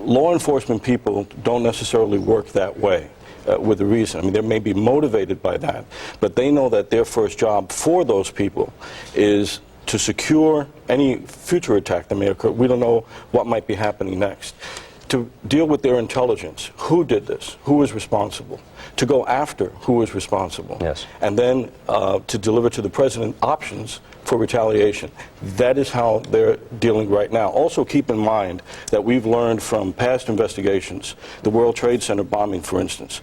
law enforcement people don't necessarily work that way. With a reason. I mean, they may be motivated by that, but they know that their first job for those people is to secure any future attack that may occur. We don't know what might be happening next. To deal with their intelligence, who did this, who is responsible, to go after who is responsible, yes, and then to deliver to the president options for retaliation. That is how they're dealing right now. Also keep in mind that we've learned from past investigations, the World Trade Center bombing, for instance,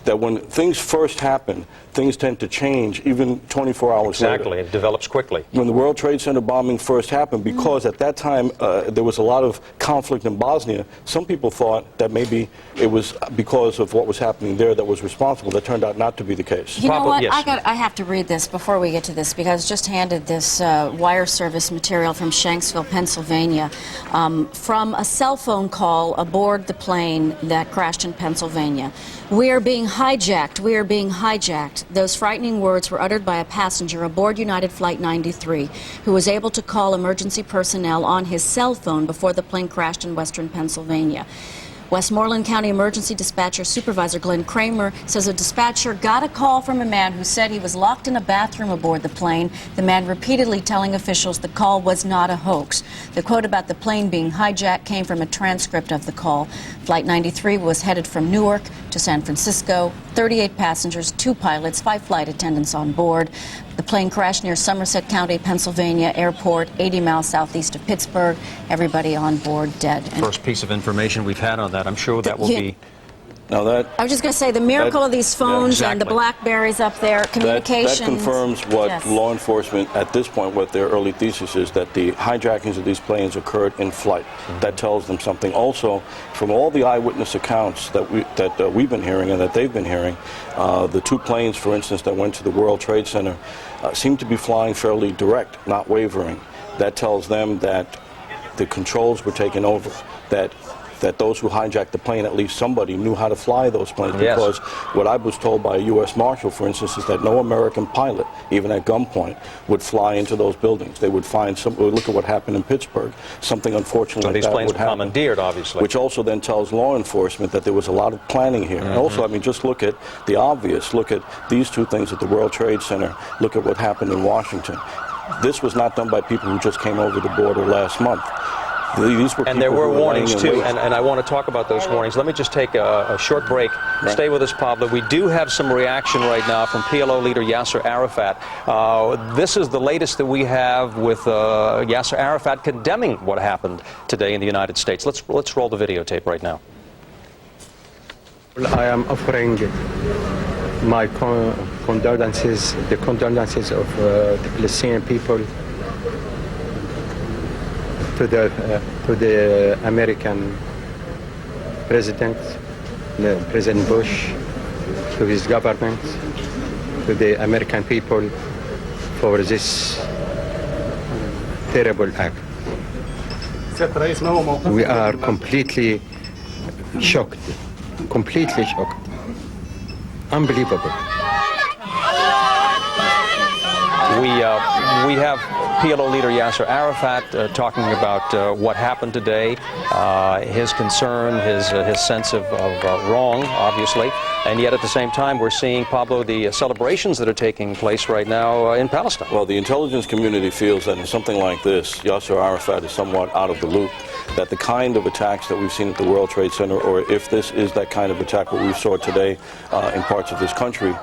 that when things first happen, things tend to change even 24 hours later. Exactly, it develops quickly. When the World Trade Center bombing first happened, because at that time there was a lot of conflict in Bosnia, some people thought that maybe it was because of what was happening there that was responsible. That turned out not to be the case. You know what? Yes. I have to read this before we get to this, because I was just handed this wire service material from Shanksville, Pennsylvania, from a cell phone call aboard the plane that crashed in Pennsylvania. "We are being hijacked. We are being hijacked." Those frightening words were uttered by a passenger aboard United Flight 93 who was able to call emergency personnel on his cell phone before the plane crashed in western Pennsylvania. Westmoreland County Emergency Dispatcher Supervisor Glenn Kramer says a dispatcher got a call from a man who said he was locked in a bathroom aboard the plane, the man repeatedly telling officials the call was not a hoax. The quote about the plane being hijacked came from a transcript of the call. Flight 93 was headed from Newark to San Francisco, 38 passengers, 2 pilots, 5 flight attendants on board. The plane crashed near Somerset County, Pennsylvania Airport, 80 miles southeast of Pittsburgh. Everybody on board dead. First piece of information we've had on that. I'm sure that will be... Now that... I was just going to say, the miracle of these phones and the BlackBerries up there, communications... That confirms what yes. law enforcement, at this point, what their early thesis is, that the hijackings of these planes occurred in flight. That tells them something. Also, from all the eyewitness accounts that we've been hearing and that they've been hearing, the 2 planes, for instance, that went to the World Trade Center seem to be flying fairly direct, not wavering. That tells them that the controls were taken over, that those who hijacked the plane, at least somebody knew how to fly those planes. Yes. Because what I was told by a U.S. Marshal, for instance, is that no American pilot, even at gunpoint, would fly into those buildings. They would find some. Look at what happened in Pittsburgh. Something unfortunate So like these that planes would were happen. commandeered, obviously. Which also then tells law enforcement that there was a lot of planning here. And also, I mean, just look at the obvious. Look at these 2 things at the World Trade Center. Look at what happened in Washington. This was not done by people who just came over the border last month. These were and there were warnings, too, and I want to talk about those warnings. Let me just take a short break. Right. Stay with us, Pablo. We do have some reaction right now from PLO leader Yasser Arafat. This is the latest that we have with Yasser Arafat condemning what happened today in the United States. Let's roll the videotape right now. I am offering my condolences, the condolences of the Palestinian people to the American President, President Bush, to his government, to the American people for this terrible act. We are completely shocked, unbelievable. We have PLO leader Yasser Arafat talking about what happened today, his concern, his sense of wrong, obviously, and yet at the same time we're seeing, Pablo, the celebrations that are taking place right now in Palestine. Well, the intelligence community feels that in something like this, Yasser Arafat is somewhat out of the loop, that the kind of attacks that we've seen at the World Trade Center, or if this is that kind of attack what we saw today in parts of this country,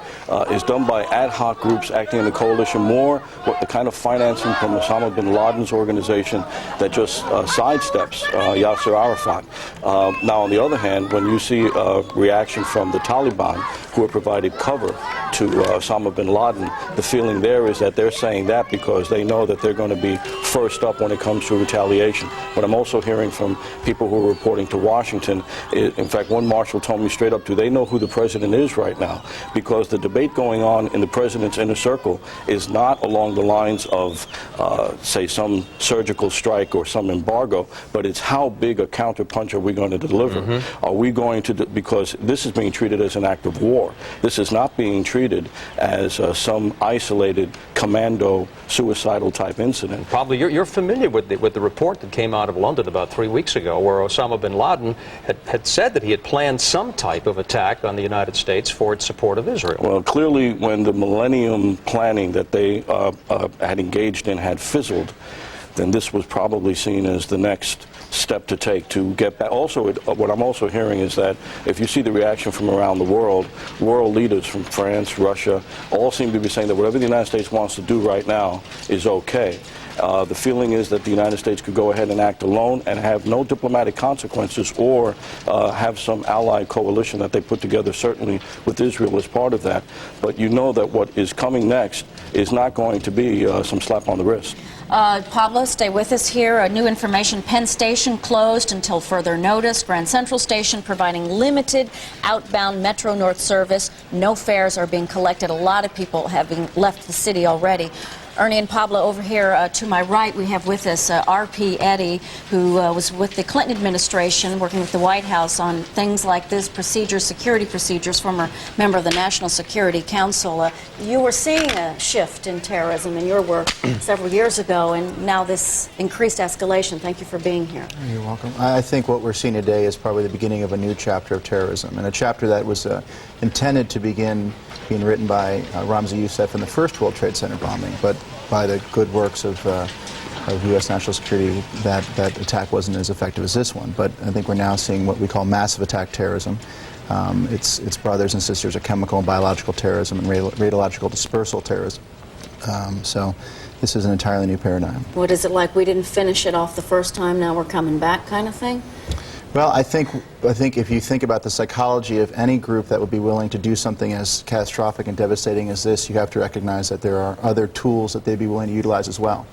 is done by ad hoc groups acting in a coalition, more what the kind of financing from Osama bin Laden's organization that just sidesteps Yasser Arafat. Now, on the other hand, when you see a reaction from the Taliban, who have provided cover to Osama bin Laden, the feeling there is that they're saying that because they know that they're going to be first up when it comes to retaliation. But I'm also hearing from people who are reporting to Washington, in fact, one marshal told me straight up, do they know who the president is right now? Because the debate going on in the president's inner circle is not along the lines of, say, some surgical strike or some embargo, but it's how big a counterpunch are we going to deliver? Are we going to, because this is being treated as an act of war. power. This is not being treated as some isolated commando suicidal type incident. Probably you're familiar with the report that came out of London about 3 weeks ago, where Osama bin Laden had said that he had planned some type of attack on the United States for its support of Israel. Well, clearly when the millennium planning that they had engaged in had fizzled, then this was probably seen as the next step to take to get back. Also, what I'm also hearing is that if you see the reaction from around the world leaders from France, Russia, all seem to be saying that whatever the United States wants to do right now is okay. The feeling is that the United States could go ahead and act alone and have no diplomatic consequences, or have some allied coalition that they put together, certainly with Israel as part of that. But you know that what is coming next is not going to be some slap on the wrist. Pablo, stay with us here. New information: Penn Station closed until further notice. Grand Central Station providing limited outbound Metro North service. No fares are being collected. A lot of people having left the city already. Ernie and Pablo, over here to my right, we have with us R.P. Eddy, who was with the Clinton administration, working with the White House on things like this, procedures, security procedures, former member of the National Security Council. You were seeing a shift in terrorism in your work several years ago, and now this increased escalation. Thank you for being here. You're welcome. I think what we're seeing today is probably the beginning of a new chapter of terrorism, and a chapter that was intended to begin being written by Ramzi Youssef in the first World Trade Center bombing, but by the good works of U.S. national security, that attack wasn't as effective as this one. But I think we're now seeing what we call massive attack terrorism. It's brothers and sisters of chemical and biological terrorism and radiological dispersal terrorism. So this is an entirely new paradigm. What is it like? We didn't finish it off the first time, now we're coming back kind of thing? Well, I think if you think about the psychology of any group that would be willing to do something as catastrophic and devastating as this, you have to recognize that there are other tools that they'd be willing to utilize as well.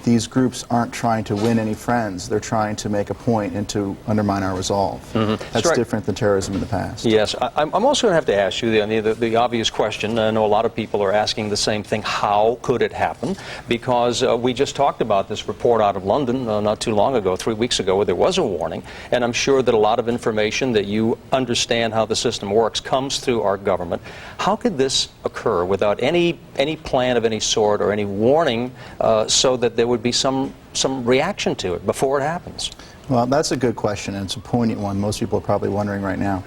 These groups aren't trying to win any friends. They're trying to make a point and to undermine our resolve. That's different than terrorism in the past. Yes. I'm also going to have to ask you the obvious question. I know a lot of people are asking the same thing. How could it happen? Because we just talked about this report out of London not too long ago, 3 weeks ago, where there was a warning. And I'm sure that a lot of information that you understand how the system works comes through our government. How could this occur without any plan of any sort or any warning so that there would be some reaction to it before it happens? Well, that's a good question, and it's a poignant one. Most people are probably wondering right now.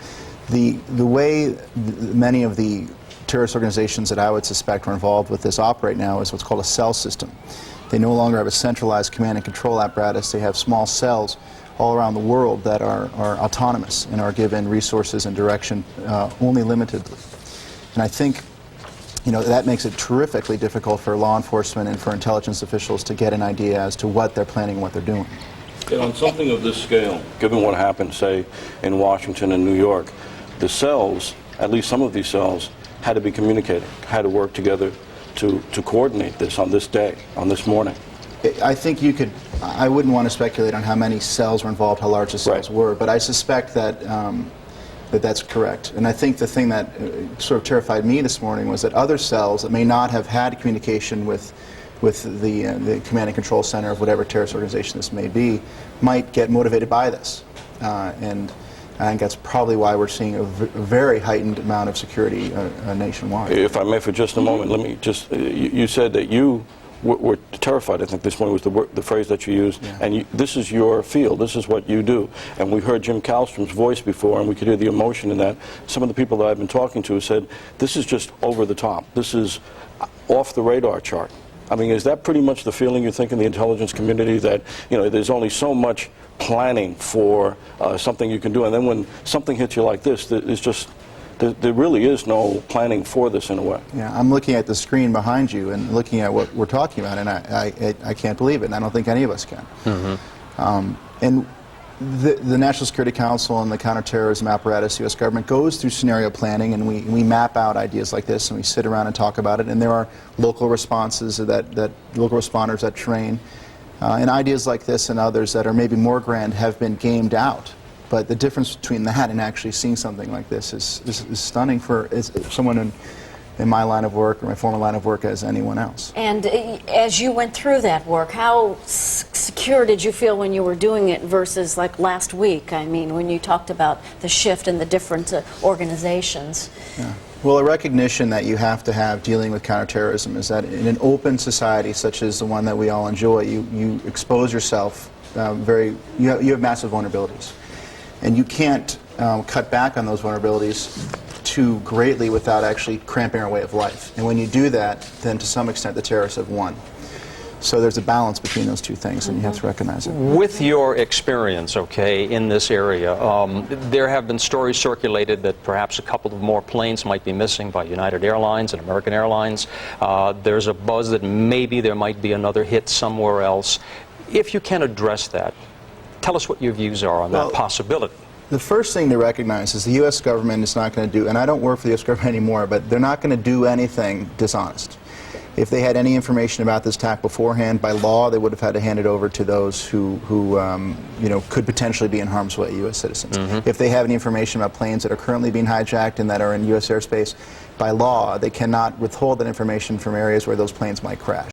The way many of the terrorist organizations that I would suspect are involved with this operate now is what's called a cell system. They no longer have a centralized command and control apparatus. They have small cells all around the world that are autonomous and are given resources and direction only limitedly. And I think that makes it terrifically difficult for law enforcement and for intelligence officials to get an idea as to what they're planning and what they're doing. And on something of this scale, given what happened, say, in Washington and New York, the cells, at least some of these cells, had to be communicating, had to work together to coordinate this on this day, on this morning. I think I wouldn't want to speculate on how many cells were involved, how large the cells were, but I suspect that that's correct. And I think the thing that sort of terrified me this morning was that other cells that may not have had communication with the command and control center of whatever terrorist organization this may be might get motivated by this. And I think that's probably why we're seeing a very heightened amount of security nationwide. If I may for just a moment, let me just, you said that you were terrified. I think this one was the phrase that you used. Yeah. And this is your field. This is what you do. And we heard Jim Kallstrom's voice before, and we could hear the emotion in that. Some of the people that I've been talking to said, this is just over the top. This is off the radar chart. I mean, is that pretty much the feeling you think in the intelligence community, that there's only so much planning for something you can do, and then when something hits you like this, it's just there really is no planning for this in a way. Yeah, I'm looking at the screen behind you and looking at what we're talking about, and I can't believe it, and I don't think any of us can. And the National Security Council and the counterterrorism apparatus, U.S. government, goes through scenario planning, and we map out ideas like this, and we sit around and talk about it, and there are local responses that local responders that train, and ideas like this and others that are maybe more grand have been gamed out. But the difference between that and actually seeing something like this is stunning for someone in my line of work, or my former line of work, as anyone else. And as you went through that work, how secure did you feel when you were doing it versus like last week? I mean, when you talked about the shift in the different organizations. Yeah. Well, a recognition that you have to have dealing with counterterrorism is that in an open society such as the one that we all enjoy, you expose yourself you have massive vulnerabilities. And you can't cut back on those vulnerabilities too greatly without actually cramping our way of life. And when you do that, then to some extent the terrorists have won. So there's a balance between those two things, and you have to recognize it. With your experience, okay, in this area, there have been stories circulated that perhaps a couple of more planes might be missing by United Airlines and American Airlines. There's a buzz that maybe there might be another hit somewhere else. If you can address that, tell us what your views are on that possibility. The first thing to recognize is the U.S. government is not going to do, and I don't work for the U.S. government anymore, but they're not going to do anything dishonest. If they had any information about this attack beforehand, by law, they would have had to hand it over to those who you know, could potentially be in harm's way, U.S. citizens. If they have any information about planes that are currently being hijacked and that are in U.S. airspace, by law, they cannot withhold that information from areas where those planes might crash.